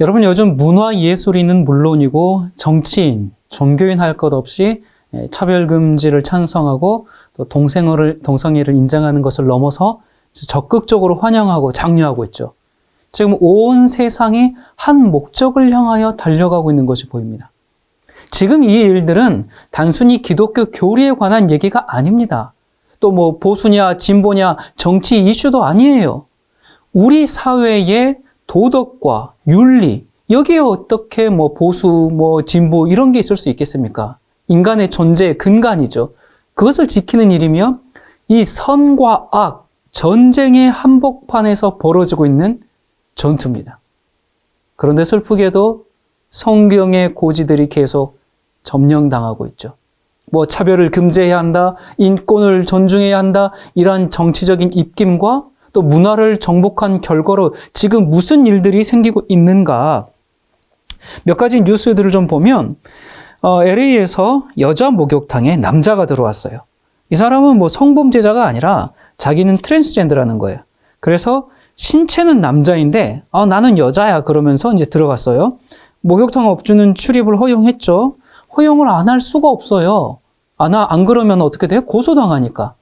여러분, 요즘 문화예술인은 물론이고 정치인, 종교인 할 것 없이 차별금지를 찬성하고 또 동성애를 인정하는 것을 넘어서 적극적으로 환영하고 장려하고 있죠. 지금 온 세상이 한 목적을 향하여 달려가고 있는 것이 보입니다. 지금 이 일들은 단순히 기독교 교리에 관한 얘기가 아닙니다. 또 뭐 보수냐 진보냐 정치 이슈도 아니에요. 우리 사회의 도덕과 윤리, 여기에 어떻게 뭐 보수, 뭐 진보 이런 게 있을 수 있겠습니까? 인간의 존재의 근간이죠. 그것을 지키는 일이며 이 선과 악, 전쟁의 한복판에서 벌어지고 있는 전투입니다. 그런데 슬프게도 성경의 고지들이 계속 점령당하고 있죠. 뭐 차별을 금지해야 한다, 인권을 존중해야 한다, 이러한 정치적인 입김과 또 문화를 정복한 결과로 지금 무슨 일들이 생기고 있는가. 몇 가지 뉴스들을 좀 보면 LA에서 여자 목욕탕에 남자가 들어왔어요. 이 사람은 뭐 성범죄자가 아니라 자기는 트랜스젠더라는 거예요. 그래서 신체는 남자인데 나는 여자야 그러면서 이제 들어갔어요. 목욕탕 업주는 출입을 허용했죠. 허용을 안 할 수가 없어요. 안 그러면 어떻게 돼요? 고소당하니까.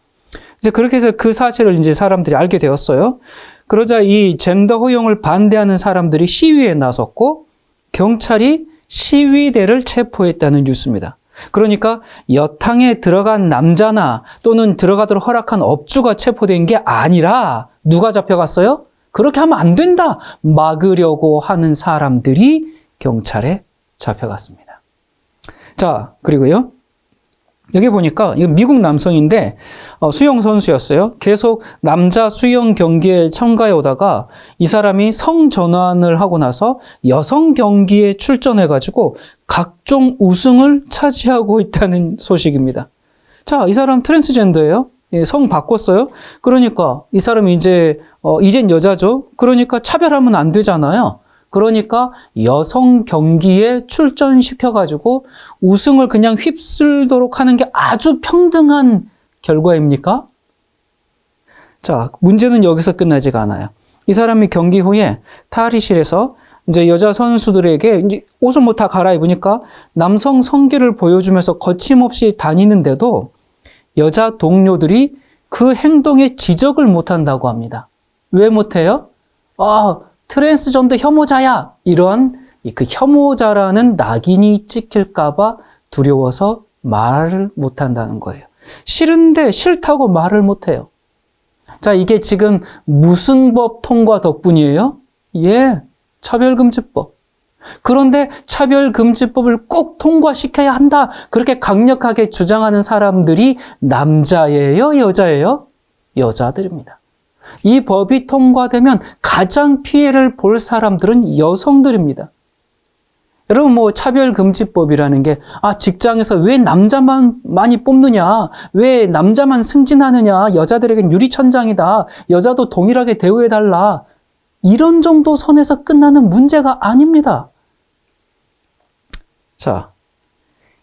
이제 그렇게 해서 그 사실을 이제 사람들이 알게 되었어요. 그러자 이 젠더 허용을 반대하는 사람들이 시위에 나섰고 경찰이 시위대를 체포했다는 뉴스입니다. 그러니까 여탕에 들어간 남자나 또는 들어가도록 허락한 업주가 체포된 게 아니라 누가 잡혀갔어요? 그렇게 하면 안 된다 막으려고 하는 사람들이 경찰에 잡혀갔습니다. 자, 그리고요. 여기 보니까 이거 미국 남성인데 수영 선수였어요. 계속 남자 수영 경기에 참가해 오다가 이 사람이 성전환을 하고 나서 여성 경기에 출전해가지고 각종 우승을 차지하고 있다는 소식입니다. 자, 이 사람 트랜스젠더예요. 성 바꿨어요. 그러니까 이 사람이 이젠 여자죠. 그러니까 차별하면 안 되잖아요. 그러니까 여성 경기에 출전시켜가지고 우승을 그냥 휩쓸도록 하는 게 아주 평등한 결과입니까? 자, 문제는 여기서 끝나지가 않아요. 이 사람이 경기 후에 탈의실에서 이제 여자 선수들에게 이제 옷을 뭐 다 갈아입으니까 남성 성기를 보여주면서 거침없이 다니는데도 여자 동료들이 그 행동에 지적을 못한다고 합니다. 왜 못해요? 트랜스젠더 혐오자야! 이런 그 혐오자라는 낙인이 찍힐까봐 두려워서 말을 못한다는 거예요. 싫은데 싫다고 말을 못해요. 자, 이게 지금 무슨 법 통과 덕분이에요? 차별금지법. 그런데 차별금지법을 꼭 통과시켜야 한다. 그렇게 강력하게 주장하는 사람들이 남자예요? 여자예요? 여자들입니다. 이 법이 통과되면 가장 피해를 볼 사람들은 여성들입니다. 여러분, 뭐 차별금지법이라는 게 직장에서 왜 남자만 많이 뽑느냐, 왜 남자만 승진하느냐, 여자들에겐 유리천장이다, 여자도 동일하게 대우해달라, 이런 정도 선에서 끝나는 문제가 아닙니다. 자,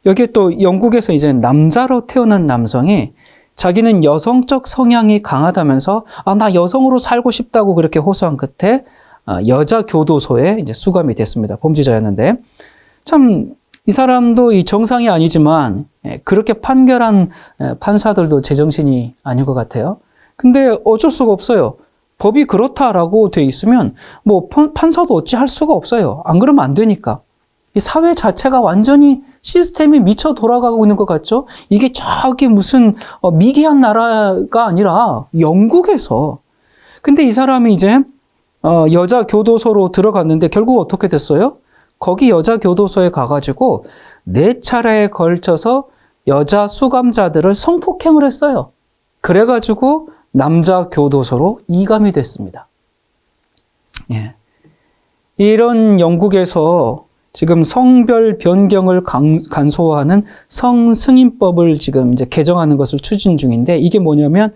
여기에 또 영국에서 이제 남자로 태어난 남성이 자기는 여성적 성향이 강하다면서 나 여성으로 살고 싶다고 그렇게 호소한 끝에 여자 교도소에 이제 수감이 됐습니다. 범죄자였는데 참 이 사람도 이 정상이 아니지만 그렇게 판결한 판사들도 제정신이 아닌 것 같아요. 근데 어쩔 수가 없어요. 법이 그렇다라고 돼 있으면 뭐 판사도 어찌 할 수가 없어요. 안 그러면 안 되니까. 이 사회 자체가 완전히 시스템이 미쳐 돌아가고 있는 것 같죠? 이게 저기 무슨 미개한 나라가 아니라 영국에서. 근데 이 사람이 이제 여자 교도소로 들어갔는데 결국 어떻게 됐어요? 거기 여자 교도소에 가가지고 4차례에 걸쳐서 여자 수감자들을 성폭행을 했어요. 그래가지고 남자 교도소로 이감이 됐습니다. 이런 영국에서 지금 성별 변경을 간소화하는 성승인법을 지금 이제 개정하는 것을 추진 중인데 이게 뭐냐면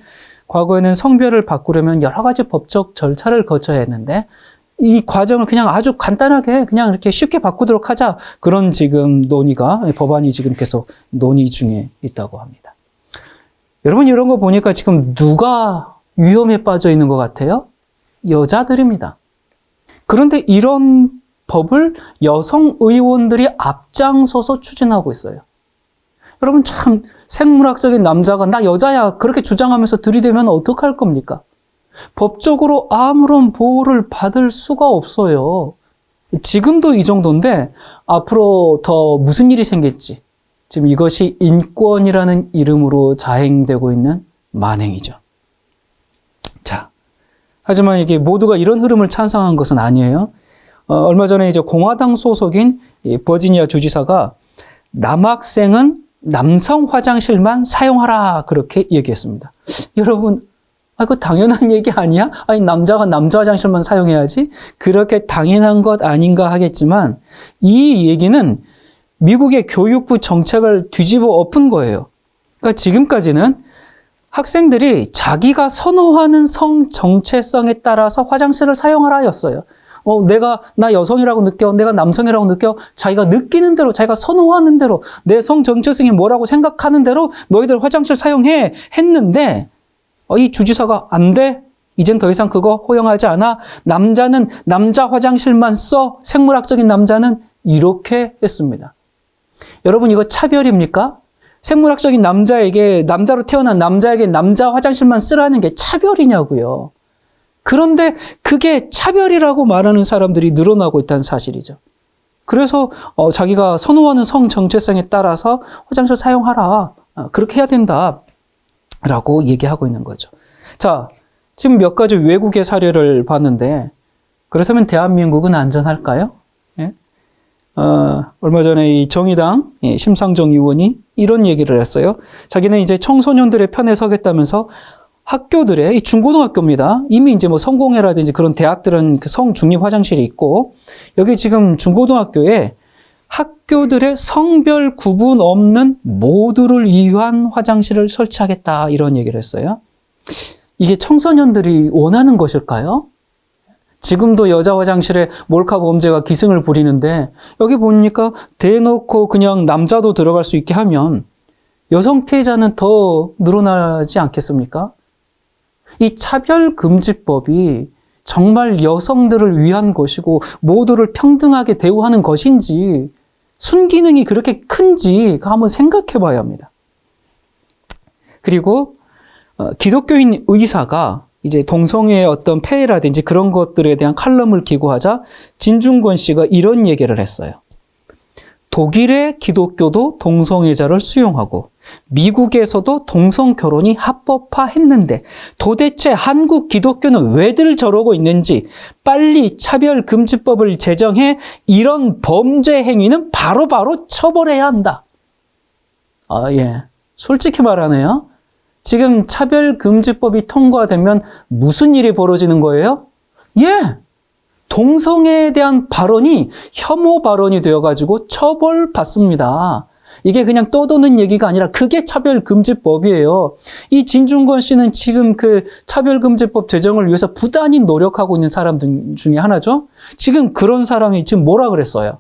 과거에는 성별을 바꾸려면 여러 가지 법적 절차를 거쳐야 했는데 이 과정을 그냥 아주 간단하게 그냥 이렇게 쉽게 바꾸도록 하자. 그런 지금 논의가, 법안이 지금 계속 논의 중에 있다고 합니다. 여러분, 이런 거 보니까 지금 누가 위험에 빠져 있는 것 같아요? 여자들입니다. 그런데 이런 법을 여성 의원들이 앞장서서 추진하고 있어요. 여러분, 참 생물학적인 남자가 나 여자야 그렇게 주장하면서 들이대면 어떡할 겁니까? 법적으로 아무런 보호를 받을 수가 없어요. 지금도 이 정도인데 앞으로 더 무슨 일이 생길지, 지금 이것이 인권이라는 이름으로 자행되고 있는 만행이죠. 자, 하지만 이게 모두가 이런 흐름을 찬성한 것은 아니에요. 얼마 전에 이제 공화당 소속인 버지니아 주지사가 남학생은 남성 화장실만 사용하라 그렇게 얘기했습니다. 여러분, 그거 당연한 얘기 아니야? 아니, 남자가 남자 화장실만 사용해야지? 그렇게 당연한 것 아닌가 하겠지만 이 얘기는 미국의 교육부 정책을 뒤집어 엎은 거예요. 그러니까 지금까지는 학생들이 자기가 선호하는 성 정체성에 따라서 화장실을 사용하라였어요. 나 여성이라고 느껴, 내가 남성이라고 느껴, 자기가 느끼는 대로, 자기가 선호하는 대로, 내 성 정체성이 뭐라고 생각하는 대로 너희들 화장실 사용해 했는데 이 주지사가 안 돼. 이젠 더 이상 그거 허용하지 않아. 남자는 남자 화장실만 써. 생물학적인 남자는 이렇게 했습니다. 여러분, 이거 차별입니까? 생물학적인 남자로 태어난 남자에게 남자 화장실만 쓰라는 게 차별이냐고요. 그런데 그게 차별이라고 말하는 사람들이 늘어나고 있다는 사실이죠. 그래서 자기가 선호하는 성 정체성에 따라서 화장실 사용하라. 그렇게 해야 된다. 라고 얘기하고 있는 거죠. 자, 지금 몇 가지 외국의 사례를 봤는데, 그렇다면 대한민국은 안전할까요? 예? 얼마 전에 이 정의당 심상정 의원이 이런 얘기를 했어요. 자기는 이제 청소년들의 편에 서겠다면서 학교들의, 이 중고등학교입니다. 이미 이제 뭐 성공회라든지 그런 대학들은 그 성중립 화장실이 있고, 여기 지금 중고등학교에 학교들의 성별 구분 없는 모두를 위한 화장실을 설치하겠다, 이런 얘기를 했어요. 이게 청소년들이 원하는 것일까요? 지금도 여자 화장실에 몰카 범죄가 기승을 부리는데 여기 보니까 대놓고 그냥 남자도 들어갈 수 있게 하면 여성 피해자는 더 늘어나지 않겠습니까? 이 차별금지법이 정말 여성들을 위한 것이고 모두를 평등하게 대우하는 것인지 순기능이 그렇게 큰지 한번 생각해 봐야 합니다. 그리고 기독교인 의사가 이제 동성애의 어떤 폐해라든지 그런 것들에 대한 칼럼을 기고하자 진중권 씨가 이런 얘기를 했어요. 독일의 기독교도 동성애자를 수용하고 미국에서도 동성 결혼이 합법화했는데 도대체 한국 기독교는 왜들 저러고 있는지 빨리 차별금지법을 제정해 이런 범죄 행위는 바로바로 처벌해야 한다. 솔직히 말하네요. 지금 차별금지법이 통과되면 무슨 일이 벌어지는 거예요? 동성애에 대한 발언이 혐오 발언이 되어가지고 처벌받습니다. 이게 그냥 떠도는 얘기가 아니라 그게 차별금지법이에요. 이 진중권 씨는 지금 그 차별금지법 제정을 위해서 부단히 노력하고 있는 사람들 중에 하나죠. 지금 그런 사람이 지금 뭐라 그랬어요?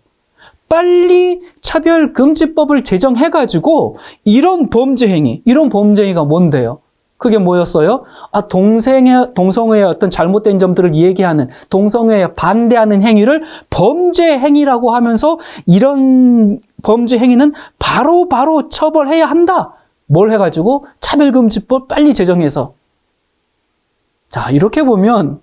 빨리 차별금지법을 제정해가지고 이런 범죄행위가 뭔데요? 그게 뭐였어요? 동성애의 어떤 잘못된 점들을 얘기하는, 동성애에 반대하는 행위를 범죄 행위라고 하면서 이런 범죄 행위는 바로 처벌해야 한다. 뭘 해가지고? 차별금지법 빨리 제정해서. 자, 이렇게 보면,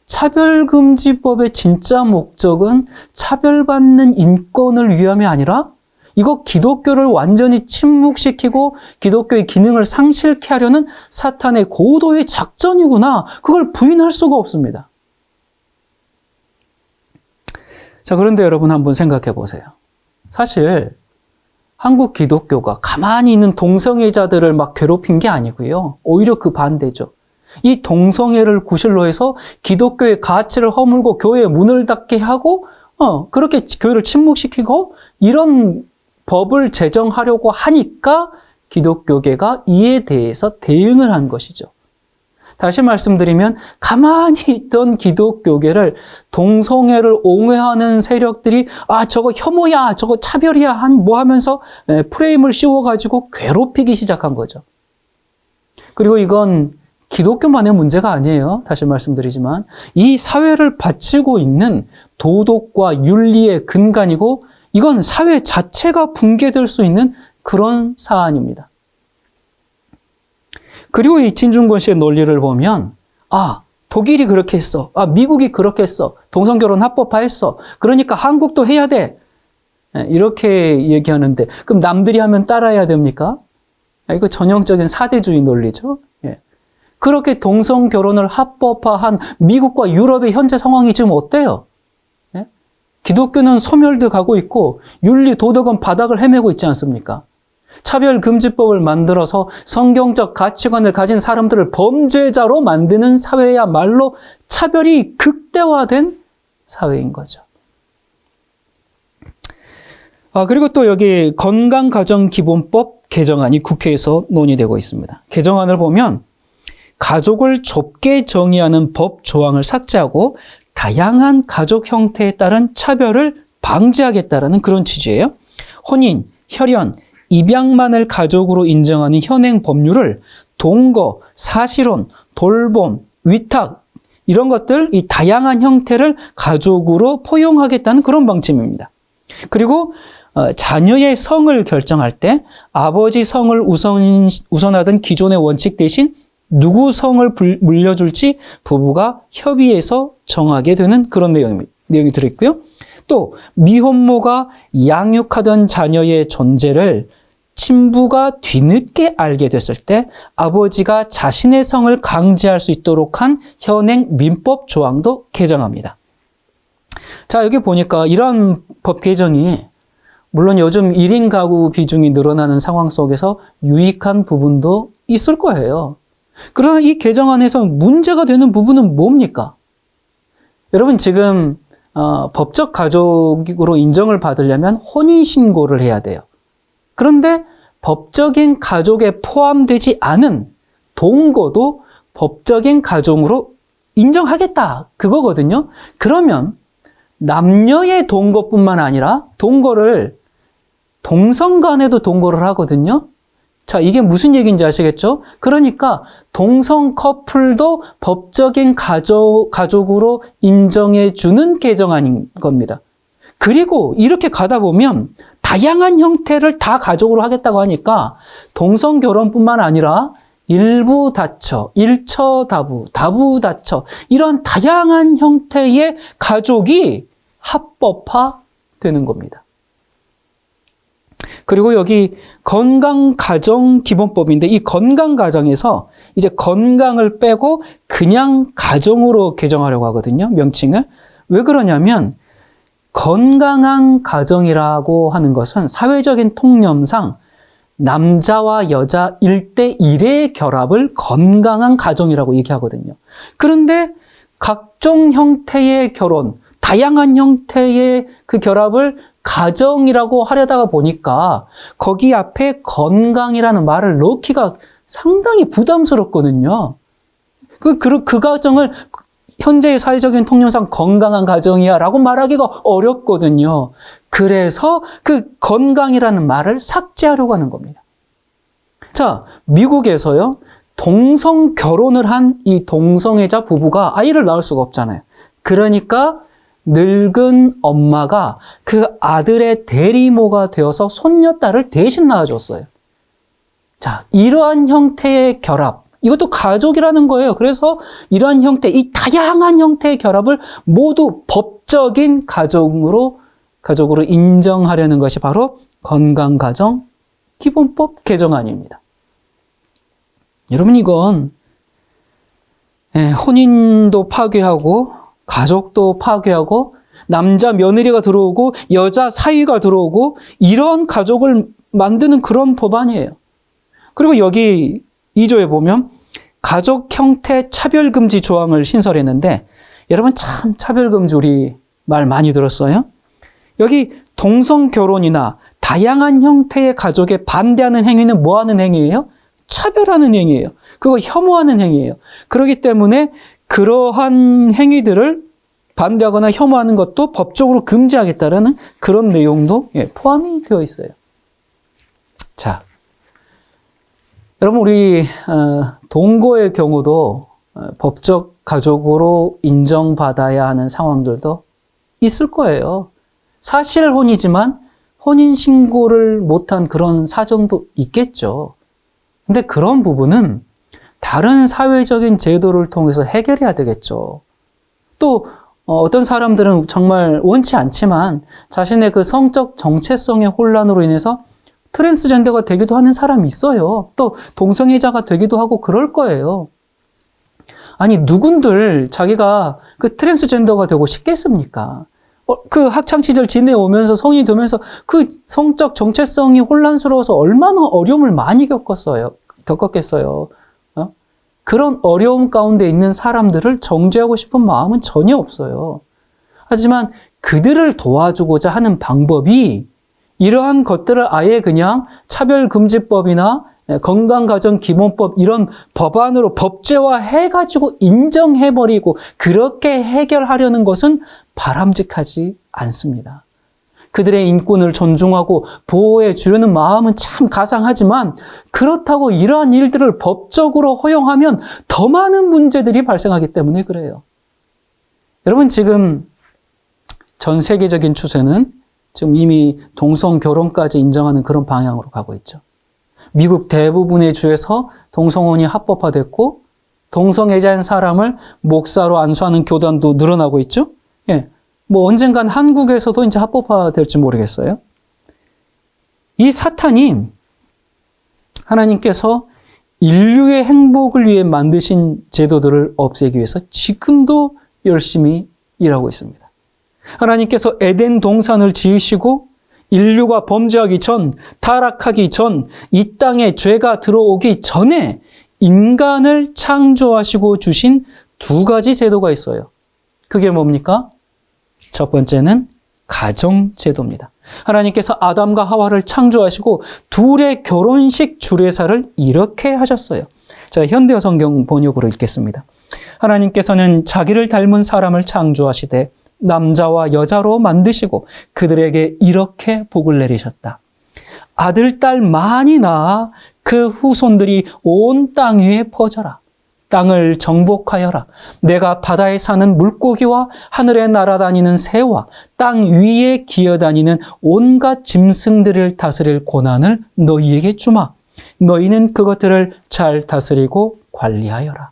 차별금지법의 진짜 목적은 차별받는 인권을 위함이 아니라 이거 기독교를 완전히 침묵시키고 기독교의 기능을 상실케 하려는 사탄의 고도의 작전이구나. 그걸 부인할 수가 없습니다. 자, 그런데 여러분 한번 생각해 보세요. 사실 한국 기독교가 가만히 있는 동성애자들을 막 괴롭힌 게 아니고요. 오히려 그 반대죠. 이 동성애를 구실로 해서 기독교의 가치를 허물고 교회의 문을 닫게 하고 그렇게 교회를 침묵시키고 이런 법을 제정하려고 하니까 기독교계가 이에 대해서 대응을 한 것이죠. 다시 말씀드리면 가만히 있던 기독교계를 동성애를 옹호하는 세력들이 저거 혐오야, 저거 차별이야 뭐 하면서 프레임을 씌워가지고 괴롭히기 시작한 거죠. 그리고 이건 기독교만의 문제가 아니에요. 다시 말씀드리지만 이 사회를 바치고 있는 도덕과 윤리의 근간이고 이건 사회 자체가 붕괴될 수 있는 그런 사안입니다. 그리고 이 진중권 씨의 논리를 보면 독일이 그렇게 했어. 미국이 그렇게 했어. 동성결혼 합법화했어. 그러니까 한국도 해야 돼. 이렇게 얘기하는데 그럼 남들이 하면 따라해야 됩니까? 이거 전형적인 사대주의 논리죠. 그렇게 동성결혼을 합법화한 미국과 유럽의 현재 상황이 지금 어때요? 기독교는 소멸돼 가고 있고 윤리, 도덕은 바닥을 헤매고 있지 않습니까? 차별금지법을 만들어서 성경적 가치관을 가진 사람들을 범죄자로 만드는 사회야말로 차별이 극대화된 사회인 거죠. 그리고 또 여기 건강가정기본법 개정안이 국회에서 논의되고 있습니다. 개정안을 보면 가족을 좁게 정의하는 법 조항을 삭제하고 다양한 가족 형태에 따른 차별을 방지하겠다라는 그런 취지예요. 혼인, 혈연, 입양만을 가족으로 인정하는 현행 법률을 동거, 사실혼, 돌봄, 위탁 이런 것들, 이 다양한 형태를 가족으로 포용하겠다는 그런 방침입니다. 그리고 자녀의 성을 결정할 때 아버지 성을 우선하던 기존의 원칙 대신 누구 성을 물려줄지 부부가 협의해서 정하게 되는 그런 내용이 들어있고요. 또 미혼모가 양육하던 자녀의 존재를 친부가 뒤늦게 알게 됐을 때 아버지가 자신의 성을 강제할 수 있도록 한 현행 민법 조항도 개정합니다. 자, 여기 보니까 이런 법 개정이 물론 요즘 1인 가구 비중이 늘어나는 상황 속에서 유익한 부분도 있을 거예요. 그러나 이 개정안에서 문제가 되는 부분은 뭡니까? 여러분 지금 법적 가족으로 인정을 받으려면 혼인신고를 해야 돼요. 그런데 법적인 가족에 포함되지 않은 동거도 법적인 가족으로 인정하겠다 그거거든요. 그러면 남녀의 동거뿐만 아니라 동거를 동성 간에도 동거를 하거든요. 자, 이게 무슨 얘기인지 아시겠죠? 그러니까 동성 커플도 법적인 가족으로 인정해주는 개정안인 겁니다. 그리고 이렇게 가다 보면 다양한 형태를 다 가족으로 하겠다고 하니까 동성 결혼뿐만 아니라 일부 다처, 일처 다부, 다부 다처 이런 다양한 형태의 가족이 합법화되는 겁니다. 그리고 여기 건강가정기본법인데 이 건강가정에서 이제 건강을 빼고 그냥 가정으로 개정하려고 하거든요. 명칭을. 왜 그러냐면 건강한 가정이라고 하는 것은 사회적인 통념상 남자와 여자 1대1의 결합을 건강한 가정이라고 얘기하거든요. 그런데 각종 형태의 결혼, 다양한 형태의 그 결합을 가정이라고 하려다가 보니까 거기 앞에 건강이라는 말을 넣기가 상당히 부담스럽거든요. 그 가정을 현재의 사회적인 통념상 건강한 가정이야 라고 말하기가 어렵거든요. 그래서 그 건강이라는 말을 삭제하려고 하는 겁니다. 자, 미국에서요, 동성 결혼을 한 이 동성애자 부부가 아이를 낳을 수가 없잖아요. 그러니까 늙은 엄마가 그 아들의 대리모가 되어서 손녀딸을 대신 낳아줬어요. 자, 이러한 형태의 결합, 이것도 가족이라는 거예요. 그래서 이러한 형태, 이 다양한 형태의 결합을 모두 법적인 가족으로 인정하려는 것이 바로 건강가정 기본법 개정안입니다. 여러분, 이건 혼인도 파괴하고 가족도 파괴하고 남자 며느리가 들어오고 여자 사위가 들어오고 이런 가족을 만드는 그런 법안이에요. 그리고 여기 2조에 보면 가족 형태 차별금지 조항을 신설했는데 여러분 참 차별금지 우리 말 많이 들었어요? 여기 동성결혼이나 다양한 형태의 가족에 반대하는 행위는 뭐 하는 행위예요? 차별하는 행위예요. 그거 혐오하는 행위예요. 그렇기 때문에 그러한 행위들을 반대하거나 혐오하는 것도 법적으로 금지하겠다라는 그런 내용도 포함이 되어 있어요. 자, 여러분 우리 동거의 경우도 법적 가족으로 인정받아야 하는 상황들도 있을 거예요. 사실혼이지만 혼인신고를 못한 그런 사정도 있겠죠. 근데 그런 부분은 다른 사회적인 제도를 통해서 해결해야 되겠죠. 또 어떤 사람들은 정말 원치 않지만 자신의 그 성적 정체성의 혼란으로 인해서 트랜스젠더가 되기도 하는 사람이 있어요. 또 동성애자가 되기도 하고 그럴 거예요. 아니 누군들 자기가 그 트랜스젠더가 되고 싶겠습니까? 그 학창시절 지내오면서 성인이 되면서 그 성적 정체성이 혼란스러워서 얼마나 어려움을 많이 겪었겠어요. 그런 어려움 가운데 있는 사람들을 정죄하고 싶은 마음은 전혀 없어요. 하지만 그들을 도와주고자 하는 방법이 이러한 것들을 아예 그냥 차별금지법이나 건강가정기본법 이런 법안으로 법제화해가지고 인정해버리고 그렇게 해결하려는 것은 바람직하지 않습니다. 그들의 인권을 존중하고 보호해 주려는 마음은 참 가상하지만 그렇다고 이러한 일들을 법적으로 허용하면 더 많은 문제들이 발생하기 때문에 그래요. 여러분 지금 전 세계적인 추세는 지금 이미 동성 결혼까지 인정하는 그런 방향으로 가고 있죠. 미국 대부분의 주에서 동성혼이 합법화됐고 동성애자인 사람을 목사로 안수하는 교단도 늘어나고 있죠. 뭐 언젠간 한국에서도 이제 합법화될지 모르겠어요. 이 사탄이 하나님께서 인류의 행복을 위해 만드신 제도들을 없애기 위해서 지금도 열심히 일하고 있습니다. 하나님께서 에덴 동산을 지으시고 인류가 범죄하기 전, 타락하기 전, 이 땅에 죄가 들어오기 전에 인간을 창조하시고 주신 두 가지 제도가 있어요. 그게 뭡니까? 첫 번째는 가정제도입니다. 하나님께서 아담과 하와를 창조하시고 둘의 결혼식 주례사를 이렇게 하셨어요. 자, 현대어 성경 번역으로 읽겠습니다. 하나님께서는 자기를 닮은 사람을 창조하시되 남자와 여자로 만드시고 그들에게 이렇게 복을 내리셨다. 아들, 딸 많이 낳아 그 후손들이 온 땅 위에 퍼져라. 땅을 정복하여라. 내가 바다에 사는 물고기와 하늘에 날아다니는 새와 땅 위에 기어다니는 온갖 짐승들을 다스릴 권한을 너희에게 주마. 너희는 그것들을 잘 다스리고 관리하여라.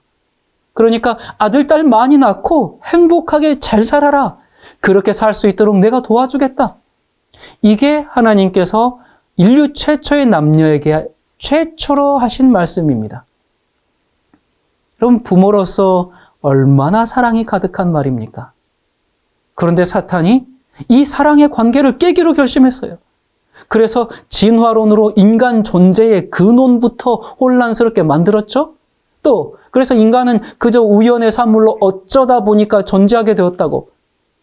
그러니까 아들, 딸 많이 낳고 행복하게 잘 살아라. 그렇게 살 수 있도록 내가 도와주겠다. 이게 하나님께서 인류 최초의 남녀에게 최초로 하신 말씀입니다. 여러분, 부모로서 얼마나 사랑이 가득한 말입니까? 그런데 사탄이 이 사랑의 관계를 깨기로 결심했어요. 그래서 진화론으로 인간 존재의 근원부터 혼란스럽게 만들었죠? 또 그래서 인간은 그저 우연의 산물로 어쩌다 보니까 존재하게 되었다고.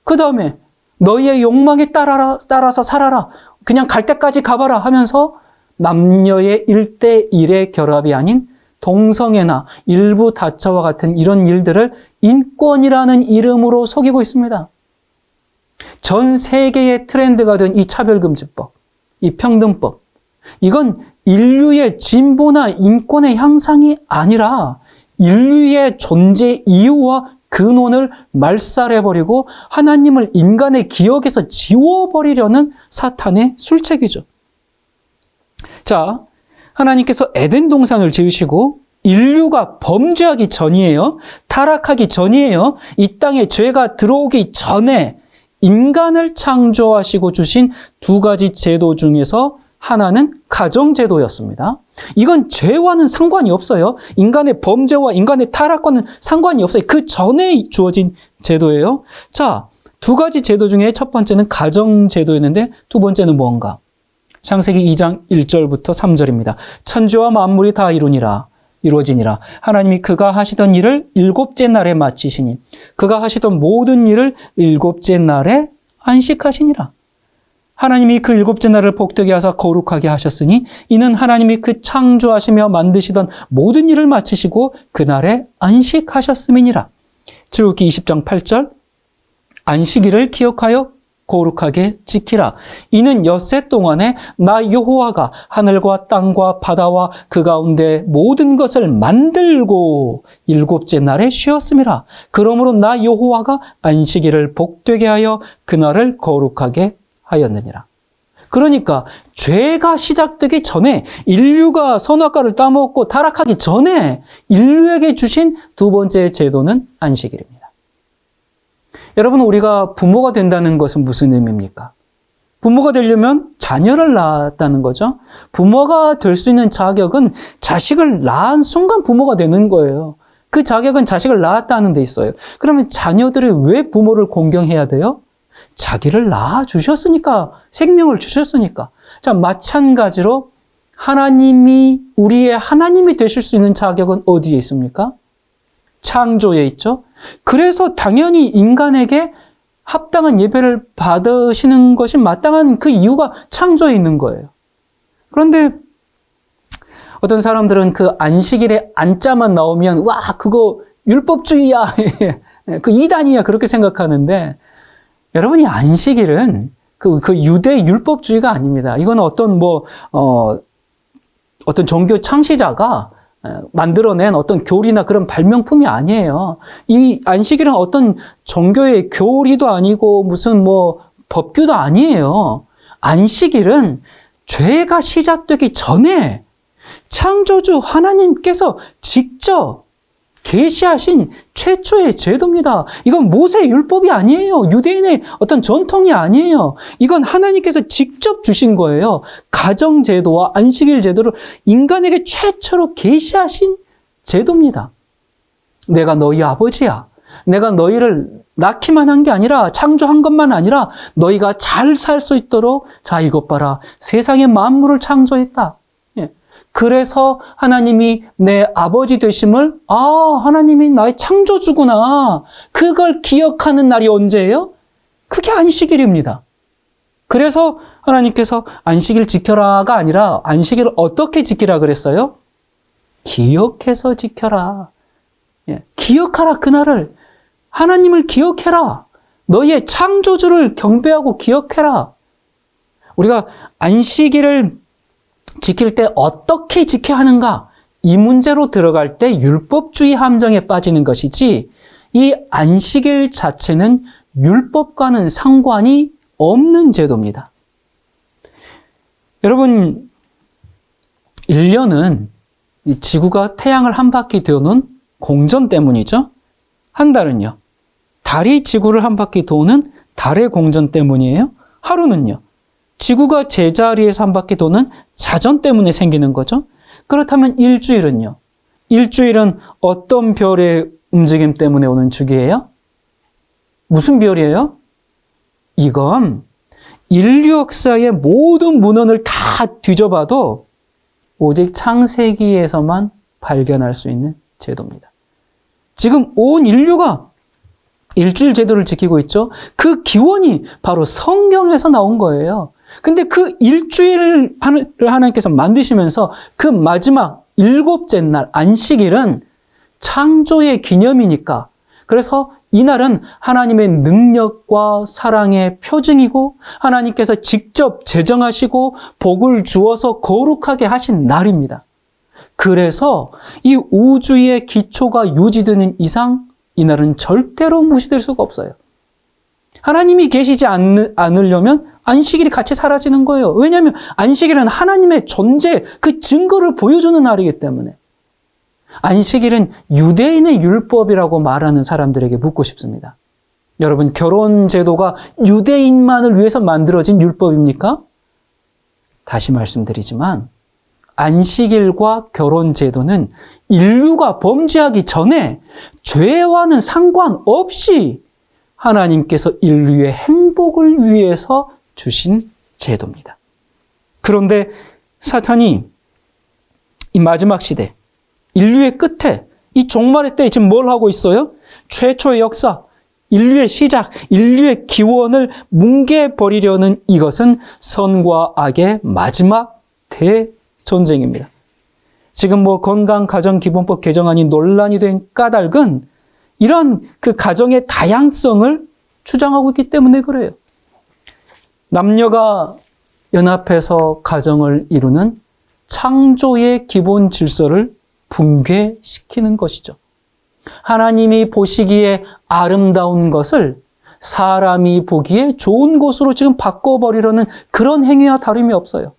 그 다음에 너희의 욕망에 따라서 살아라. 그냥 갈 때까지 가봐라 하면서 남녀의 1대1의 결합이 아닌 동성애나 일부 다처와 같은 이런 일들을 인권이라는 이름으로 속이고 있습니다. 전 세계의 트렌드가 된 이 차별금지법, 이 평등법, 이건 인류의 진보나 인권의 향상이 아니라 인류의 존재 이유와 근원을 말살해버리고 하나님을 인간의 기억에서 지워버리려는 사탄의 술책이죠. 자, 하나님께서 에덴 동산을 지으시고 인류가 범죄하기 전이에요. 타락하기 전이에요. 이 땅에 죄가 들어오기 전에 인간을 창조하시고 주신 두 가지 제도 중에서 하나는 가정제도였습니다. 이건 죄와는 상관이 없어요. 인간의 범죄와 인간의 타락과는 상관이 없어요. 그 전에 주어진 제도예요. 자, 두 가지 제도 중에 첫 번째는 가정제도였는데 두 번째는 뭔가? 창세기 2장 1절부터 3절입니다. 천지와 만물이 다 이루어지니라. 하나님이 그가 하시던 일을 일곱째 날에 마치시니 그가 하시던 모든 일을 일곱째 날에 안식하시니라. 하나님이 그 일곱째 날을 복되게 하사 거룩하게 하셨으니 이는 하나님이 그 창조하시며 만드시던 모든 일을 마치시고 그날에 안식하셨음이니라. 출애굽기 20장 8절 안식일을 기억하여 거룩하게 지키라. 이는 엿새 동안에 나 여호와가 하늘과 땅과 바다와 그 가운데 모든 것을 만들고 일곱째 날에 쉬었음이라. 그러므로 나 여호와가 안식일을 복되게 하여 그날을 거룩하게 하였느니라. 그러니까 죄가 시작되기 전에, 인류가 선악과를 따먹고 타락하기 전에 인류에게 주신 두 번째 제도는 안식일입니다. 여러분, 우리가 부모가 된다는 것은 무슨 의미입니까? 부모가 되려면 자녀를 낳았다는 거죠. 부모가 될 수 있는 자격은 자식을 낳은 순간 부모가 되는 거예요. 그 자격은 자식을 낳았다는 데 있어요. 그러면 자녀들이 왜 부모를 공경해야 돼요? 자기를 낳아주셨으니까, 생명을 주셨으니까. 자, 마찬가지로 하나님이, 우리의 하나님이 되실 수 있는 자격은 어디에 있습니까? 창조에 있죠. 그래서 당연히 인간에게 합당한 예배를 받으시는 것이 마땅한 그 이유가 창조에 있는 거예요. 그런데 어떤 사람들은 그 안식일에 안자만 나오면 와, 그거 율법주의야, 그 이단이야, 그렇게 생각하는데, 여러분이 안식일은 그 유대 율법주의가 아닙니다. 이건 어떤 어떤 종교 창시자가 만들어낸 어떤 교리나 그런 발명품이 아니에요. 이 안식일은 어떤 종교의 교리도 아니고 무슨 법규도 아니에요. 안식일은 죄가 시작되기 전에 창조주 하나님께서 직접 계시하신 최초의 제도입니다. 이건 모세 율법이 아니에요. 유대인의 어떤 전통이 아니에요. 이건 하나님께서 직접 주신 거예요. 가정제도와 안식일 제도를 인간에게 최초로 계시하신 제도입니다. 내가 너희 아버지야. 내가 너희를 낳기만 한 게 아니라, 창조한 것만 아니라 너희가 잘 살 수 있도록, 자, 이것 봐라, 세상의 만물을 창조했다. 그래서 하나님이 내 아버지 되심을, 하나님이 나의 창조주구나, 그걸 기억하는 날이 언제예요? 그게 안식일입니다. 그래서 하나님께서 안식일 지켜라가 아니라 안식일을 어떻게 지키라 그랬어요? 기억해서 지켜라. 기억하라, 그날을. 하나님을 기억해라. 너희의 창조주를 경배하고 기억해라. 우리가 안식일을 지킬 때 어떻게 지켜야 하는가? 이 문제로 들어갈 때 율법주의 함정에 빠지는 것이지, 이 안식일 자체는 율법과는 상관이 없는 제도입니다. 여러분, 1년은 이 지구가 태양을 한 바퀴 도는 공전 때문이죠. 한 달은요, 달이 지구를 한 바퀴 도는 달의 공전 때문이에요. 하루는요, 지구가 제자리에서 한 바퀴 도는 자전 때문에 생기는 거죠. 그렇다면 일주일은요? 일주일은 어떤 별의 움직임 때문에 오는 주기예요? 무슨 별이에요? 이건 인류 역사의 모든 문헌을 다 뒤져봐도 오직 창세기에서만 발견할 수 있는 제도입니다. 지금 온 인류가 일주일 제도를 지키고 있죠. 그 기원이 바로 성경에서 나온 거예요. 근데 그 일주일을 하나님께서 만드시면서 그 마지막 일곱째 날 안식일은 창조의 기념이니까, 그래서 이날은 하나님의 능력과 사랑의 표징이고 하나님께서 직접 제정하시고 복을 주어서 거룩하게 하신 날입니다. 그래서 이 우주의 기초가 유지되는 이상 이날은 절대로 무시될 수가 없어요. 하나님이 계시지 않으려면 안식일이 같이 사라지는 거예요. 왜냐하면 안식일은 하나님의 존재, 그 증거를 보여주는 날이기 때문에. 안식일은 유대인의 율법이라고 말하는 사람들에게 묻고 싶습니다. 여러분, 결혼 제도가 유대인만을 위해서 만들어진 율법입니까? 다시 말씀드리지만 안식일과 결혼 제도는 인류가 범죄하기 전에 죄와는 상관없이 하나님께서 인류의 행복을 위해서 주신 제도입니다. 그런데 사탄이 이 마지막 시대, 인류의 끝에, 이 종말의 때에 지금 뭘 하고 있어요? 최초의 역사, 인류의 시작, 인류의 기원을 뭉개버리려는 이것은 선과 악의 마지막 대전쟁입니다. 지금 건강가정기본법 개정안이 논란이 된 까닭은 이런 그 가정의 다양성을 주장하고 있기 때문에 그래요. 남녀가 연합해서 가정을 이루는 창조의 기본 질서를 붕괴시키는 것이죠. 하나님이 보시기에 아름다운 것을 사람이 보기에 좋은 것으로 지금 바꿔버리려는 그런 행위와 다름이 없어요.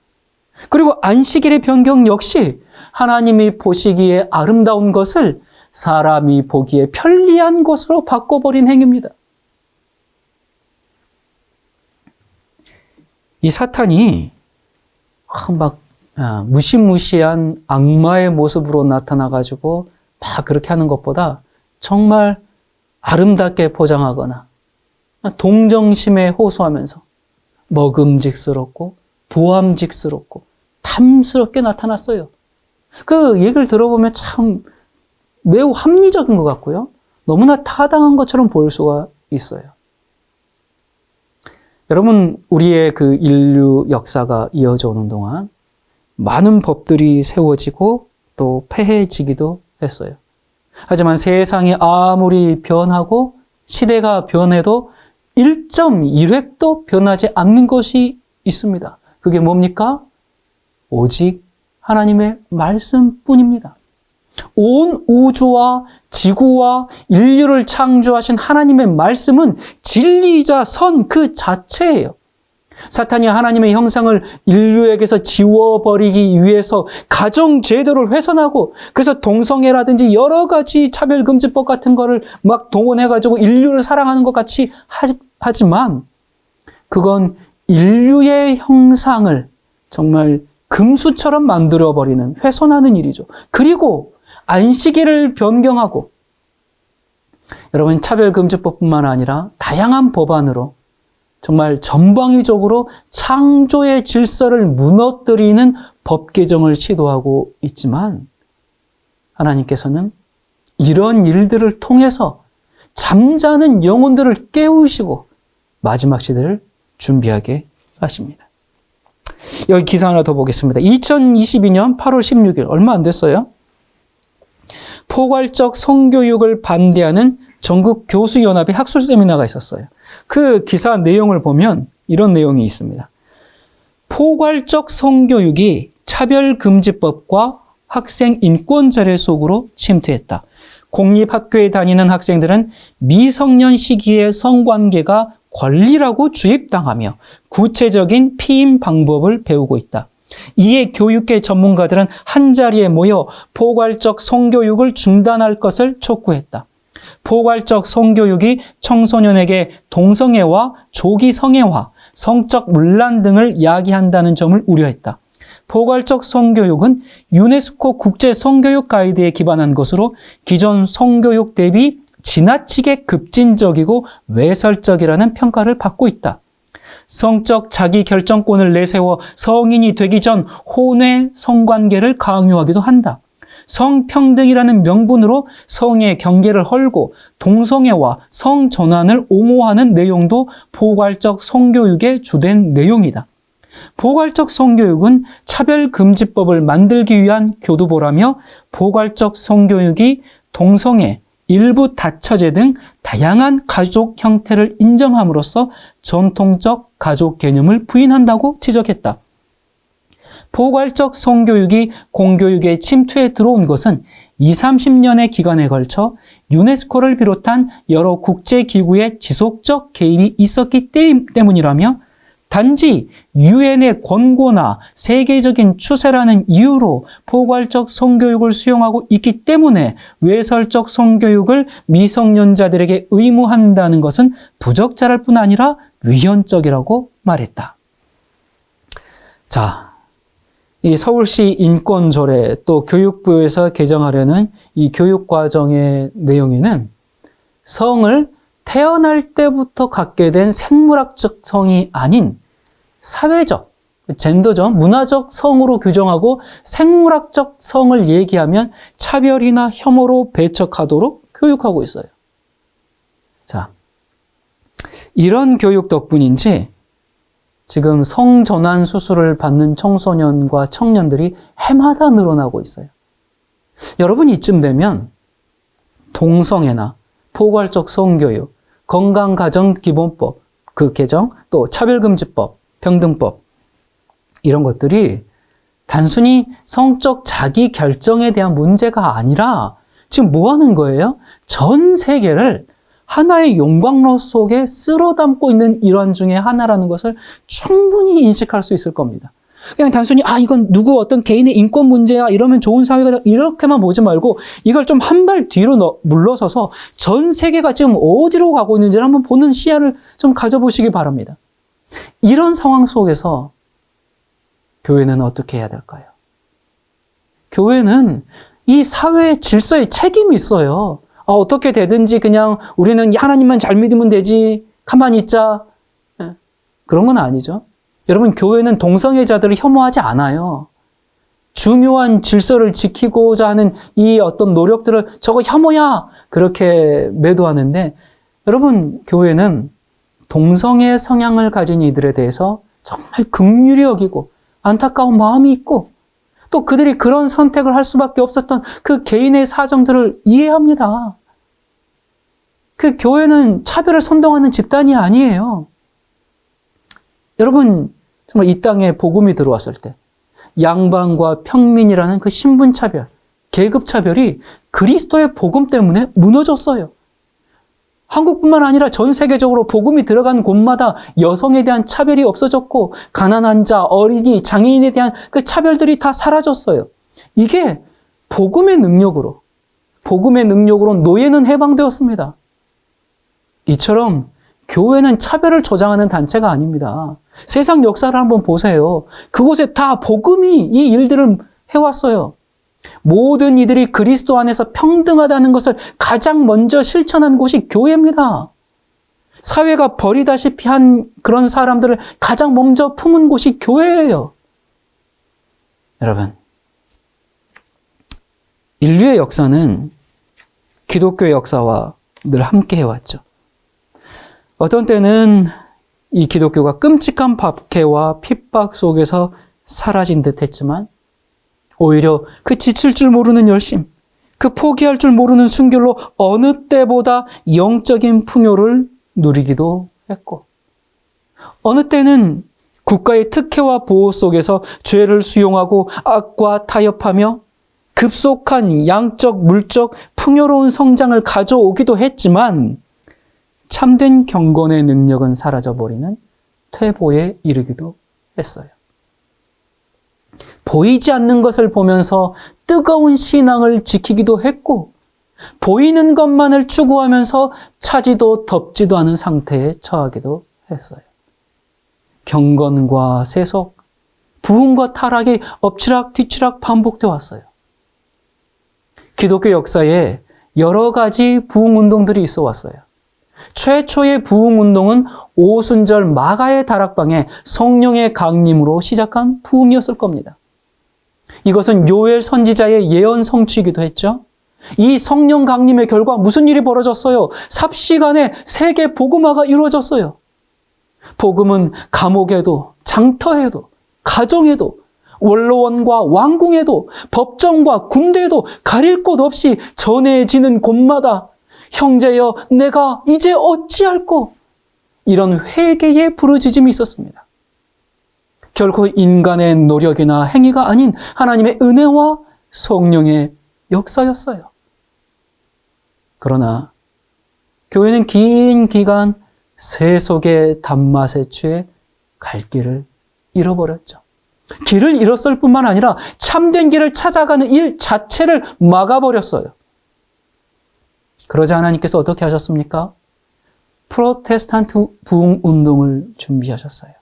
그리고 안식일의 변경 역시 하나님이 보시기에 아름다운 것을 사람이 보기에 편리한 것으로 바꿔버린 행위입니다. 이 사탄이 무시무시한 악마의 모습으로 나타나가지고 막 그렇게 하는 것보다 정말 아름답게 포장하거나 동정심에 호소하면서 먹음직스럽고 보암직스럽고 탐스럽게 나타났어요. 그 얘기를 들어보면 참 매우 합리적인 것 같고요. 너무나 타당한 것처럼 보일 수가 있어요. 여러분, 우리의 그 인류 역사가 이어져 오는 동안 많은 법들이 세워지고 또 폐해지기도 했어요. 하지만 세상이 아무리 변하고 시대가 변해도 1.1획도 변하지 않는 것이 있습니다. 그게 뭡니까? 오직 하나님의 말씀뿐입니다. 온 우주와 지구와 인류를 창조하신 하나님의 말씀은 진리이자 선 그 자체예요. 사탄이 하나님의 형상을 인류에게서 지워버리기 위해서 가정 제도를 훼손하고 그래서 동성애라든지 여러 가지 차별금지법 같은 거를 막 동원해가지고 인류를 사랑하는 것 같이 하지만 그건 인류의 형상을 정말 금수처럼 만들어버리는 훼손하는 일이죠. 그리고 안식일을 변경하고 여러분 차별금지법뿐만 아니라 다양한 법안으로 정말 전방위적으로 창조의 질서를 무너뜨리는 법 개정을 시도하고 있지만 하나님께서는 이런 일들을 통해서 잠자는 영혼들을 깨우시고 마지막 시대를 준비하게 하십니다. 여기 기사 하나 더 보겠습니다. 2022년 8월 16일 얼마 안 됐어요. 포괄적 성교육을 반대하는 전국 교수연합의 학술 세미나가 있었어요. 그 기사 내용을 보면 이런 내용이 있습니다. 포괄적 성교육이 차별금지법과 학생 인권자료 속으로 침투했다. 공립학교에 다니는 학생들은 미성년 시기의 성관계가 권리라고 주입당하며 구체적인 피임 방법을 배우고 있다. 이에 교육계 전문가들은 한자리에 모여 포괄적 성교육을 중단할 것을 촉구했다. 포괄적 성교육이 청소년에게 동성애와 조기 성애화, 성적 문란 등을 야기한다는 점을 우려했다. 포괄적 성교육은 유네스코 국제 성교육 가이드에 기반한 것으로 기존 성교육 대비 지나치게 급진적이고 외설적이라는 평가를 받고 있다. 성적 자기결정권을 내세워 성인이 되기 전 혼외 성관계를 강요하기도 한다. 성평등이라는 명분으로 성의 경계를 헐고 동성애와 성전환을 옹호하는 내용도 포괄적 성교육의 주된 내용이다. 포괄적 성교육은 차별금지법을 만들기 위한 교두보라며 포괄적 성교육이 동성애, 일부 다처제 등 다양한 가족 형태를 인정함으로써 전통적 가족 개념을 부인한다고 지적했다. 포괄적 성교육이 공교육에 침투해 들어온 것은 20-30년의 기간에 걸쳐 유네스코를 비롯한 여러 국제기구의 지속적 개입이 있었기 때문이라며 단지 유엔의 권고나 세계적인 추세라는 이유로 포괄적 성교육을 수용하고 있기 때문에 외설적 성교육을 미성년자들에게 의무한다는 것은 부적절할 뿐 아니라 위헌적이라고 말했다. 자, 이 서울시 인권조례 또 교육부에서 개정하려는 이 교육과정의 내용에는 성을 태어날 때부터 갖게 된 생물학적 성이 아닌 사회적, 젠더적, 문화적 성으로 규정하고 생물학적 성을 얘기하면 차별이나 혐오로 배척하도록 교육하고 있어요. 자, 이런 교육 덕분인지 지금 성전환 수술을 받는 청소년과 청년들이 해마다 늘어나고 있어요. 여러분, 이쯤 되면 동성애나 포괄적 성교육, 건강가정기본법, 그 개정, 또 차별금지법, 평등법, 이런 것들이 단순히 성적 자기 결정에 대한 문제가 아니라 지금 뭐 하는 거예요? 전 세계를 하나의 용광로 속에 쓸어 담고 있는 일환 중에 하나라는 것을 충분히 인식할 수 있을 겁니다. 그냥 단순히 이건 누구 어떤 개인의 인권 문제야, 이러면 좋은 사회가 이렇게만 보지 말고 이걸 좀 한 발 뒤로 물러서서 전 세계가 지금 어디로 가고 있는지를 한번 보는 시야를 좀 가져보시기 바랍니다. 이런 상황 속에서 교회는 어떻게 해야 될까요? 교회는 이 사회의 질서에 책임이 있어요. 어떻게 되든지 그냥 우리는 하나님만 잘 믿으면 되지, 가만히 있자. 그런 건 아니죠. 여러분, 교회는 동성애자들을 혐오하지 않아요. 중요한 질서를 지키고자 하는 이 어떤 노력들을 저거 혐오야, 그렇게 매도하는데, 여러분, 교회는 동성애 성향을 가진 이들에 대해서 정말 긍휼히 여기고 안타까운 마음이 있고, 또 그들이 그런 선택을 할 수밖에 없었던 그 개인의 사정들을 이해합니다. 그 교회는 차별을 선동하는 집단이 아니에요. 여러분, 정말 이 땅에 복음이 들어왔을 때 양반과 평민이라는 그 신분차별, 계급차별이 그리스도의 복음 때문에 무너졌어요. 한국뿐만 아니라 전 세계적으로 복음이 들어간 곳마다 여성에 대한 차별이 없어졌고, 가난한 자, 어린이, 장애인에 대한 그 차별들이 다 사라졌어요. 이게 복음의 능력으로 노예는 해방되었습니다. 이처럼 교회는 차별을 조장하는 단체가 아닙니다. 세상 역사를 한번 보세요. 그곳에 다 복음이 이 일들을 해왔어요. 모든 이들이 그리스도 안에서 평등하다는 것을 가장 먼저 실천한 곳이 교회입니다. 사회가 버리다시피 한 그런 사람들을 가장 먼저 품은 곳이 교회예요. 여러분, 인류의 역사는 기독교의 역사와 늘 함께 해왔죠. 어떤 때는 이 기독교가 끔찍한 박해와 핍박 속에서 사라진 듯 했지만, 오히려 그 지칠 줄 모르는 열심, 그 포기할 줄 모르는 순결로 어느 때보다 영적인 풍요를 누리기도 했고, 어느 때는 국가의 특혜와 보호 속에서 죄를 수용하고 악과 타협하며 급속한 양적, 물적, 풍요로운 성장을 가져오기도 했지만, 참된 경건의 능력은 사라져버리는 퇴보에 이르기도 했어요. 보이지 않는 것을 보면서 뜨거운 신앙을 지키기도 했고, 보이는 것만을 추구하면서 차지도 덥지도 않은 상태에 처하기도 했어요. 경건과 세속, 부흥과 타락이 엎치락 뒤치락 반복되어 왔어요. 기독교 역사에 여러 가지 부흥운동들이 있어 왔어요. 최초의 부흥운동은 오순절 마가의 다락방에 성령의 강림으로 시작한 부흥이었을 겁니다. 이것은 요엘 선지자의 예언 성취이기도 했죠. 이 성령 강림의 결과 무슨 일이 벌어졌어요? 삽시간에 세계 복음화가 이루어졌어요. 복음은 감옥에도, 장터에도, 가정에도, 원로원과 왕궁에도, 법정과 군대에도 가릴 곳 없이 전해지는 곳마다 형제여 내가 이제 어찌할꼬, 이런 회개의 부르짖음이 있었습니다. 결코 인간의 노력이나 행위가 아닌 하나님의 은혜와 성령의 역사였어요. 그러나 교회는 긴 기간 세속의 단맛에 취해 갈 길을 잃어버렸죠. 길을 잃었을 뿐만 아니라 참된 길을 찾아가는 일 자체를 막아버렸어요. 그러자 하나님께서 어떻게 하셨습니까? 프로테스탄트 부흥 운동을 준비하셨어요.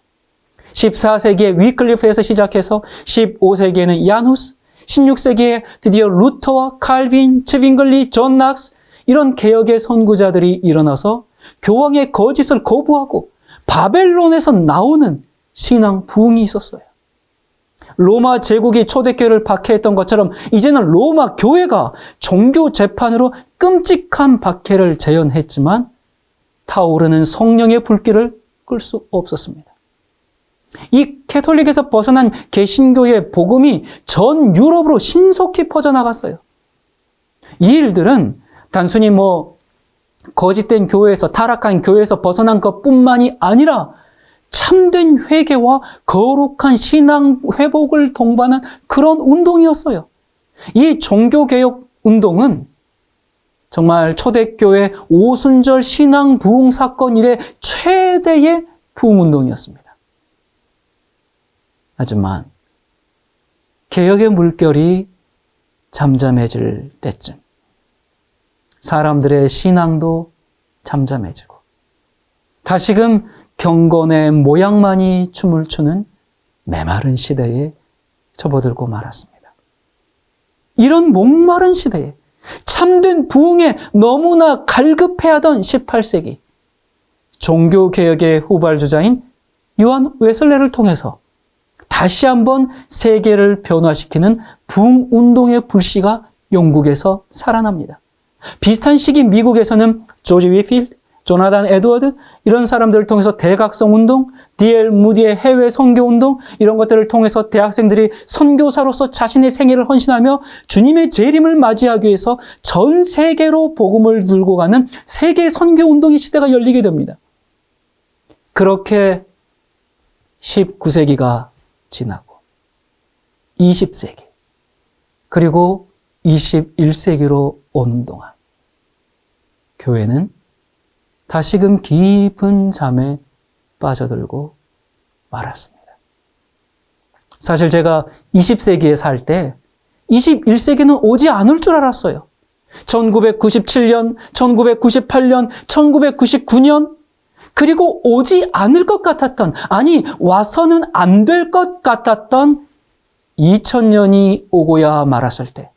14세기에 위클리프에서 시작해서 15세기에는 야누스, 16세기에 드디어 루터와 칼빈, 츠빙글리, 존 낙스, 이런 개혁의 선구자들이 일어나서 교황의 거짓을 거부하고 바벨론에서 나오는 신앙 부흥이 있었어요. 로마 제국이 초대교회를 박해했던 것처럼 이제는 로마 교회가 종교 재판으로 끔찍한 박해를 재현했지만 타오르는 성령의 불길을 끌 수 없었습니다. 이 캐톨릭에서 벗어난 개신교의 복음이 전 유럽으로 신속히 퍼져나갔어요. 이 일들은 단순히 거짓된 교회에서, 타락한 교회에서 벗어난 것뿐만이 아니라 참된 회개와 거룩한 신앙 회복을 동반한 그런 운동이었어요. 이 종교개혁 운동은 정말 초대교회 오순절 신앙 부흥 사건 이래 최대의 부흥 운동이었습니다. 하지만 개혁의 물결이 잠잠해질 때쯤 사람들의 신앙도 잠잠해지고 다시금 경건의 모양만이 춤을 추는 메마른 시대에 접어들고 말았습니다. 이런 목마른 시대에 참된 부흥에 너무나 갈급해하던 18세기 종교개혁의 후발주자인 요한 웨슬레를 통해서 다시 한번 세계를 변화시키는 부흥운동의 불씨가 영국에서 살아납니다. 비슷한 시기 미국에서는 조지 위필드, 조나단 에드워드 이런 사람들을 통해서 대각성운동, D.L. 무디의 해외 선교운동 이런 것들을 통해서 대학생들이 선교사로서 자신의 생애를 헌신하며 주님의 재림을 맞이하기 위해서 전 세계로 복음을 들고 가는 세계 선교운동의 시대가 열리게 됩니다. 그렇게 19세기가 지나고 20세기 그리고 21세기로 오는 동안 교회는 다시금 깊은 잠에 빠져들고 말았습니다. 사실 제가 20세기에 살 때 21세기는 오지 않을 줄 알았어요. 1997년, 1998년, 1999년 그리고 오지 않을 것 같았던, 아니 와서는 안 될 것 같았던 2000년이 오고야 말았을 때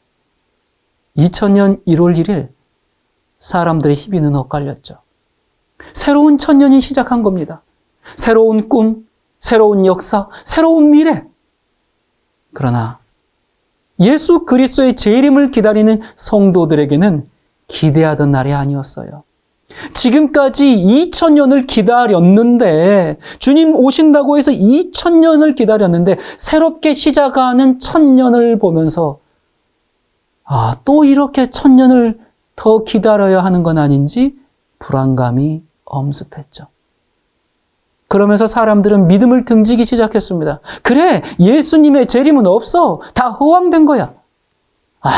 2000년 1월 1일 사람들의 희비는 엇갈렸죠. 새로운 천년이 시작한 겁니다. 새로운 꿈, 새로운 역사, 새로운 미래. 그러나 예수 그리스도의 재림을 기다리는 성도들에게는 기대하던 날이 아니었어요. 지금까지 2000년을 기다렸는데, 주님 오신다고 해서 2000년을 기다렸는데 새롭게 시작하는 1000년을 보면서 또 이렇게 1000년을 더 기다려야 하는 건 아닌지 불안감이 엄습했죠. 그러면서 사람들은 믿음을 등지기 시작했습니다. 그래, 예수님의 재림은 없어. 다 허황된 거야.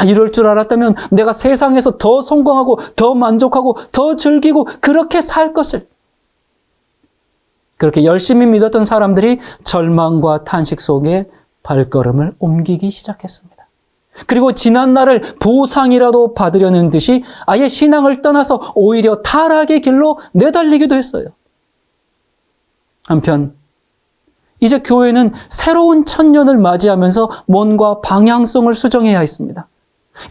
이럴 줄 알았다면 내가 세상에서 더 성공하고 더 만족하고 더 즐기고 그렇게 살 것을. 그렇게 열심히 믿었던 사람들이 절망과 탄식 속에 발걸음을 옮기기 시작했습니다. 그리고 지난 날을 보상이라도 받으려는 듯이 아예 신앙을 떠나서 오히려 타락의 길로 내달리기도 했어요. 한편 이제 교회는 새로운 천년을 맞이하면서 뭔가 방향성을 수정해야 했습니다.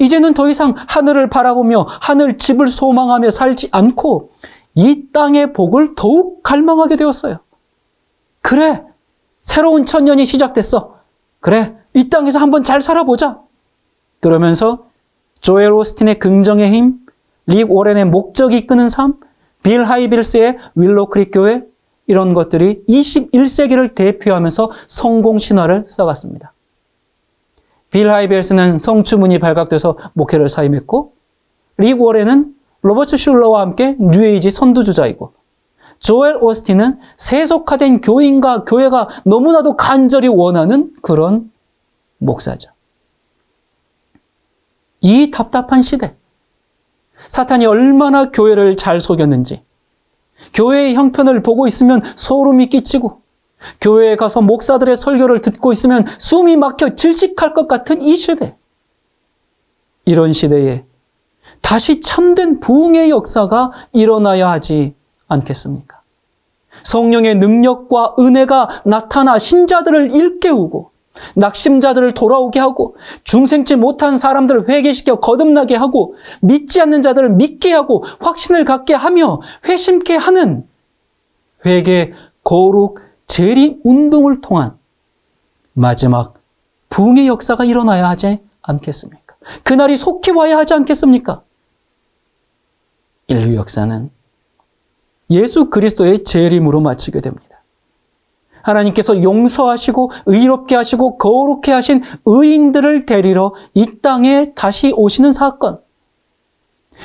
이제는 더 이상 하늘을 바라보며 하늘 집을 소망하며 살지 않고 이 땅의 복을 더욱 갈망하게 되었어요. 그래, 새로운 천년이 시작됐어. 그래, 이 땅에서 한번 잘 살아보자. 그러면서 조엘 오스틴의 긍정의 힘, 릭 워렌의 목적이 이끄는 삶, 빌 하이빌스의 윌로크릭 교회 이런 것들이 21세기를 대표하면서 성공 신화를 써갔습니다. 빌 하이빌스는 성추문이 발각돼서 목회를 사임했고, 릭 워렌은 로버트 슐러와 함께 뉴에이지 선두주자이고, 조엘 오스틴은 세속화된 교인과 교회가 너무나도 간절히 원하는 그런 목사죠. 이 답답한 시대, 사탄이 얼마나 교회를 잘 속였는지, 교회의 형편을 보고 있으면 소름이 끼치고 교회에 가서 목사들의 설교를 듣고 있으면 숨이 막혀 질식할 것 같은 이 시대. 이런 시대에 다시 참된 부흥의 역사가 일어나야 하지 않겠습니까? 성령의 능력과 은혜가 나타나 신자들을 일깨우고 낙심자들을 돌아오게 하고 중생치 못한 사람들을 회개시켜 거듭나게 하고 믿지 않는 자들을 믿게 하고 확신을 갖게 하며 회심케 하는 회개, 거룩, 재림 운동을 통한 마지막 부흥의 역사가 일어나야 하지 않겠습니까? 그날이 속히 와야 하지 않겠습니까? 인류 역사는 예수 그리스도의 재림으로 마치게 됩니다. 하나님께서 용서하시고 의롭게 하시고 거룩해 하신 의인들을 데리러 이 땅에 다시 오시는 사건.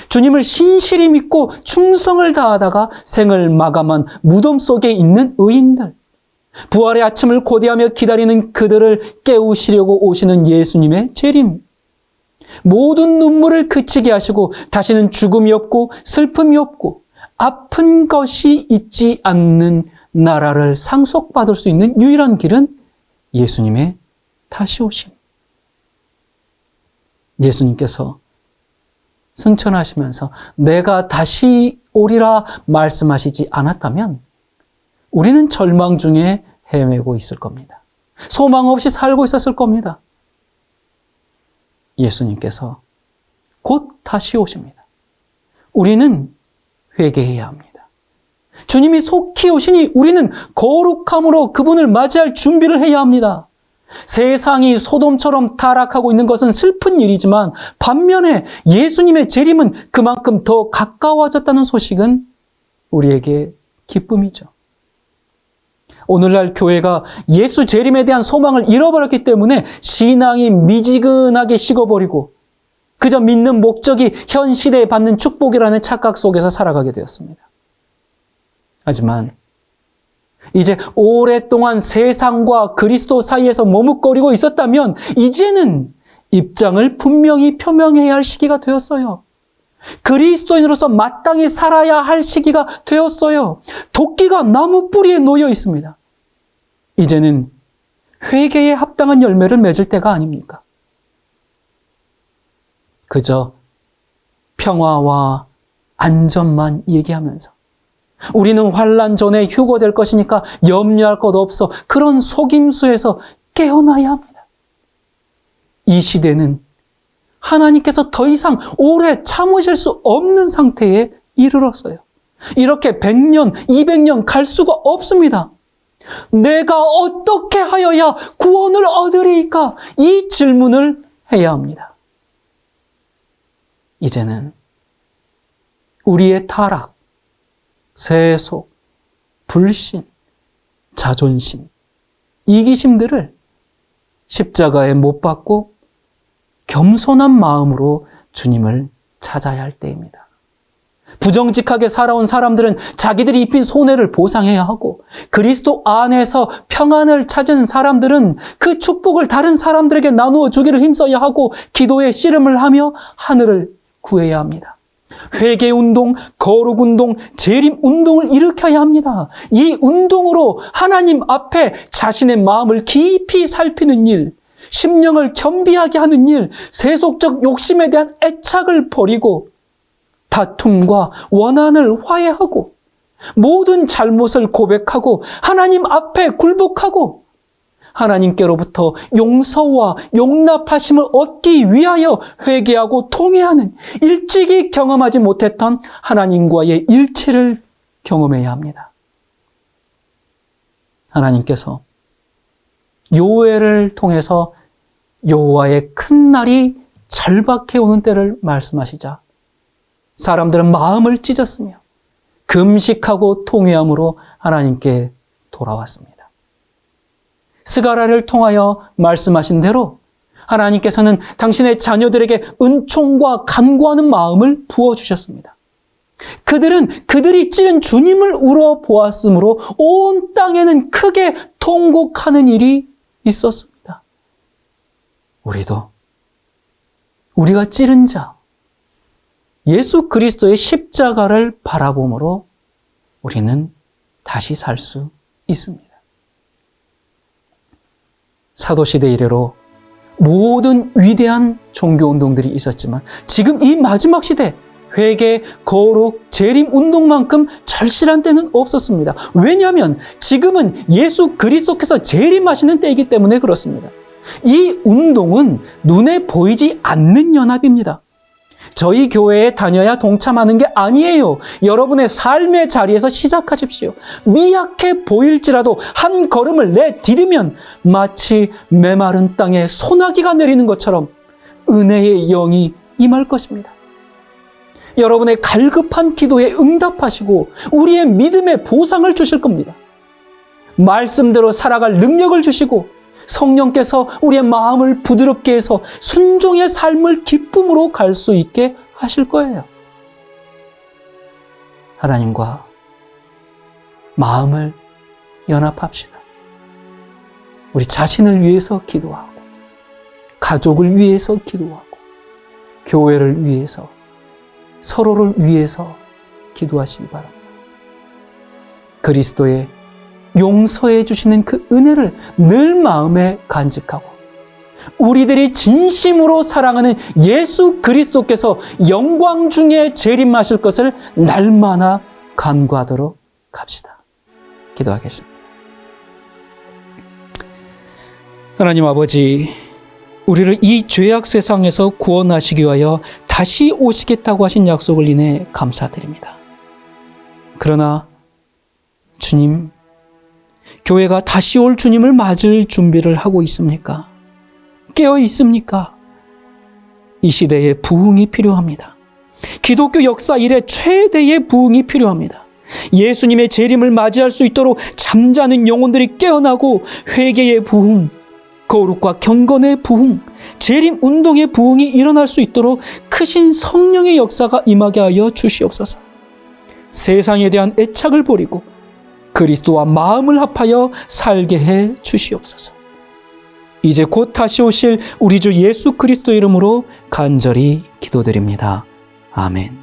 주님을 신실히 믿고 충성을 다하다가 생을 마감한 무덤 속에 있는 의인들. 부활의 아침을 고대하며 기다리는 그들을 깨우시려고 오시는 예수님의 재림. 모든 눈물을 그치게 하시고 다시는 죽음이 없고 슬픔이 없고 아픈 것이 있지 않는 나라를 상속받을 수 있는 유일한 길은 예수님의 다시 오심. 예수님께서 승천하시면서 내가 다시 오리라 말씀하시지 않았다면 우리는 절망 중에 헤매고 있을 겁니다. 소망 없이 살고 있었을 겁니다. 예수님께서 곧 다시 오십니다. 우리는 회개해야 합니다. 주님이 속히 오시니 우리는 거룩함으로 그분을 맞이할 준비를 해야 합니다. 세상이 소돔처럼 타락하고 있는 것은 슬픈 일이지만 반면에 예수님의 재림은 그만큼 더 가까워졌다는 소식은 우리에게 기쁨이죠. 오늘날 교회가 예수 재림에 대한 소망을 잃어버렸기 때문에 신앙이 미지근하게 식어버리고 그저 믿는 목적이 현 시대에 받는 축복이라는 착각 속에서 살아가게 되었습니다. 하지만 이제 오랫동안 세상과 그리스도 사이에서 머뭇거리고 있었다면 이제는 입장을 분명히 표명해야 할 시기가 되었어요. 그리스도인으로서 마땅히 살아야 할 시기가 되었어요. 도끼가 나무 뿌리에 놓여 있습니다. 이제는 회개에 합당한 열매를 맺을 때가 아닙니까? 그저 평화와 안전만 얘기하면서 우리는 환난 전에 휴거될 것이니까 염려할 것 없어. 그런 속임수에서 깨어나야 합니다. 이 시대는 하나님께서 더 이상 오래 참으실 수 없는 상태에 이르렀어요. 이렇게 100년, 200년 갈 수가 없습니다. 내가 어떻게 하여야 구원을 얻으리까? 이 질문을 해야 합니다. 이제는 우리의 타락, 세속, 불신, 자존심, 이기심들을 십자가에 못 박고 겸손한 마음으로 주님을 찾아야 할 때입니다. 부정직하게 살아온 사람들은 자기들이 입힌 손해를 보상해야 하고 그리스도 안에서 평안을 찾은 사람들은 그 축복을 다른 사람들에게 나누어 주기를 힘써야 하고 기도에 씨름을 하며 하늘을 구해야 합니다. 회개운동, 거룩운동, 재림운동을 일으켜야 합니다. 이 운동으로 하나님 앞에 자신의 마음을 깊이 살피는 일, 심령을 겸비하게 하는 일, 세속적 욕심에 대한 애착을 버리고 다툼과 원한을 화해하고 모든 잘못을 고백하고 하나님 앞에 굴복하고 하나님께로부터 용서와 용납하심을 얻기 위하여 회개하고 통회하는 일찍이 경험하지 못했던 하나님과의 일치를 경험해야 합니다. 하나님께서 요엘을 통해서 여호와의 큰 날이 절박해 오는 때를 말씀하시자 사람들은 마음을 찢었으며 금식하고 통회함으로 하나님께 돌아왔습니다. 스가랴를 통하여 말씀하신 대로 하나님께서는 당신의 자녀들에게 은총과 간구하는 마음을 부어주셨습니다. 그들은 그들이 찌른 주님을 울어보았으므로 온 땅에는 크게 통곡하는 일이 있었습니다. 우리도 우리가 찌른 자 예수 그리스도의 십자가를 바라봄으로 우리는 다시 살 수 있습니다. 사도시대 이래로 모든 위대한 종교운동들이 있었지만 지금 이 마지막 시대 회개, 거룩, 재림 운동만큼 절실한 때는 없었습니다. 왜냐하면 지금은 예수 그리스도께서 재림하시는 때이기 때문에 그렇습니다. 이 운동은 눈에 보이지 않는 연합입니다. 저희 교회에 다녀야 동참하는 게 아니에요. 여러분의 삶의 자리에서 시작하십시오. 미약해 보일지라도 한 걸음을 내디디면 마치 메마른 땅에 소나기가 내리는 것처럼 은혜의 영이 임할 것입니다. 여러분의 갈급한 기도에 응답하시고 우리의 믿음의 보상을 주실 겁니다. 말씀대로 살아갈 능력을 주시고 성령께서 우리의 마음을 부드럽게 해서 순종의 삶을 기쁨으로 갈 수 있게 하실 거예요. 하나님과 마음을 연합합시다. 우리 자신을 위해서 기도하고 가족을 위해서 기도하고 교회를 위해서 서로를 위해서 기도하시기 바랍니다. 그리스도의 용서해 주시는 그 은혜를 늘 마음에 간직하고 우리들이 진심으로 사랑하는 예수 그리스도께서 영광 중에 재림하실 것을 날마다 간구하도록 합시다. 기도하겠습니다. 하나님 아버지, 우리를 이 죄악 세상에서 구원하시기 위하여 다시 오시겠다고 하신 약속을 인해 감사드립니다. 그러나 주님, 교회가 다시 올 주님을 맞을 준비를 하고 있습니까? 깨어 있습니까? 이 시대에 부흥이 필요합니다. 기독교 역사 이래 최대의 부흥이 필요합니다. 예수님의 재림을 맞이할 수 있도록 잠자는 영혼들이 깨어나고 회개의 부흥, 거룩과 경건의 부흥, 재림 운동의 부흥이 일어날 수 있도록 크신 성령의 역사가 임하게 하여 주시옵소서. 세상에 대한 애착을 버리고 그리스도와 마음을 합하여 살게 해 주시옵소서. 이제 곧 다시 오실 우리 주 예수 그리스도 이름으로 간절히 기도드립니다. 아멘.